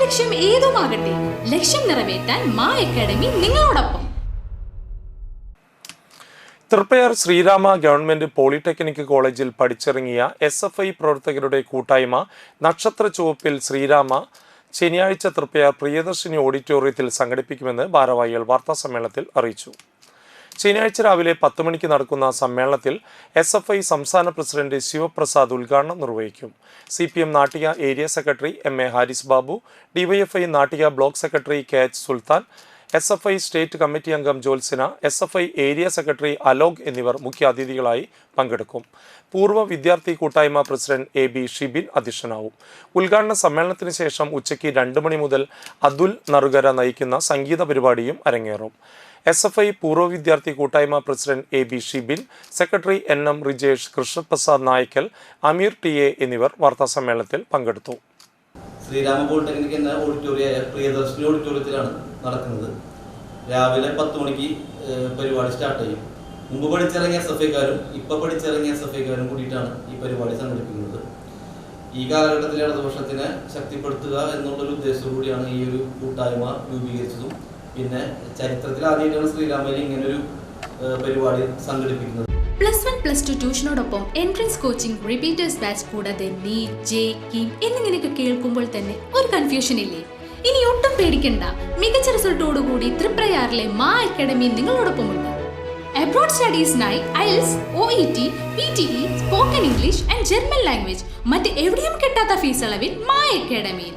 ലക്ഷ്യം ഏതുമാകട്ടെ, ലക്ഷ്യം നിറവേറ്റാൻ മാ അക്കാഡമി നിങ്ങളോടൊപ്പം. തൃപ്പയാർ ശ്രീരാമ ഗവൺമെന്റ് പോളിടെക്നിക് കോളേജിൽ പഠിച്ചിറങ്ങിയ SFI പ്രവർത്തകരുടെ കൂട്ടായ്മ നക്ഷത്ര ചുവപ്പിൽ ശ്രീരാമ ശനിയാഴ്ച തൃപ്പയാർ പ്രിയദർശിനി ഓഡിറ്റോറിയത്തിൽ സംഘടിപ്പിക്കുമെന്ന് ഭാരവാഹികൾ വാർത്താസമ്മേളനത്തിൽ അറിയിച്ചു. ശനിയാഴ്ച രാവിലെ 10 മണിക്ക് നടക്കുന്ന സമ്മേളനത്തിൽ SFI സംസ്ഥാന പ്രസിഡന്റ് ശിവപ്രസാദ് ഉദ്ഘാടനം നിർവഹിക്കും. CPM Nattika area secretary MA Haris Babu, DYFI Nattika block secretary KH Sultan, SFI state committee അംഗം Jothsina, SFI area secretary Alok എന്നിവർ മുഖ്യാതിഥികളായി പങ്കെടുക്കും. പൂർവ്വ വിദ്യാർത്ഥി കൂട്ടായ്മ പ്രസിഡന്റ് AB ഷിബിൻ അധ്യക്ഷനാവും. ഉദ്ഘാടന സമ്മേളനത്തിന് ശേഷം ഉച്ചയ്ക്ക് 2 മണി മുതൽ അതുൽ നറുകര നയിക്കുന്ന സംഗീത പരിപാടിയും അരങ്ങേറും. SFI പൂർവ്വ വിദ്യാർത്ഥി കൂട്ടായ്മ president AB Shibin, secretary NM Rijesh, Krishnaprasad Naykkal, Ameer TA എന്നിവർ വാർത്താസമ്മേളനത്തിൽ പങ്കെടുത്തു. ശ്രീരാമ പോളിടെക്നിക് എന്ന പ്രിയദർശിനി ഓഡിറ്റോറിയത്തിലാണ് നടക്കുന്നത്. രാവിലെ 10 മണിക്ക് പരിപാടി സ്റ്റാർട്ട് ചെയ്യും. മുമ്പ് പഠിച്ചിറങ്ങിയ SFIക്കാരും ഇപ്പോൾ പഠിച്ചിറങ്ങിയ SFIക്കാരും കൂടിയിട്ടാണ് ഈ പരിപാടി സംഘടിപ്പിക്കുന്നത്. ഈ കാലഘട്ടത്തിലെ ഇടതുപക്ഷത്തിനെ ശക്തിപ്പെടുത്തുക എന്നുള്ളൊരു ഉദ്ദേശത്തോടു കൂടിയാണ് ഈ ഒരു കൂട്ടായ്മ രൂപീകരിച്ചതും. പിന്നെ ചരിത്രത്തിൽ ആദ്യമായിട്ടാണ് ശ്രീരാമയിൽ ഇങ്ങനൊരു പരിപാടി സംഘടിപ്പിക്കുന്നത്. +1 +2 ട്യൂഷനോടൊപ്പം എൻട്രൻസ് കോച്ചിങ്, റിപ്പീറ്റേഴ്സ് ബാച്ച് കൂടാതെ NEET, JEE, KEAM എന്നിങ്ങനെയൊക്കെ കേൾക്കുമ്പോൾ തന്നെ ഒരു കൺഫ്യൂഷൻ ഇല്ലേ? ഇനി ഒട്ടും പേടിക്കണ്ട. മികച്ച റിസൾട്ടോടുകൂടി തൃപ്രയാറിലെ മാ അക്കാഡമി നിങ്ങളോടൊപ്പമുണ്ട്. അബ്രോഡ് സ്റ്റഡീസിനായി IELTS, OET, PTE, spoken English and German language മറ്റ് എവിടെയും കിട്ടാത്ത ഫീസ് അളവിൽ മാ അക്കാഡമിയിൽ.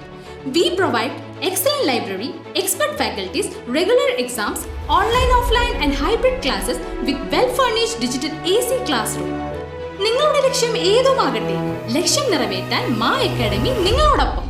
We provide excellent library, expert faculties, regular exams, online, offline and hybrid classes with well-furnished digital AC classroom. നിങ്ങളുടെ ലക്ഷ്യം ഏതുമാകട്ടെ, ലക്ഷ്യം നിറവേറ്റാൻ മാ അക്കാഡമി നിങ്ങളോടൊപ്പം.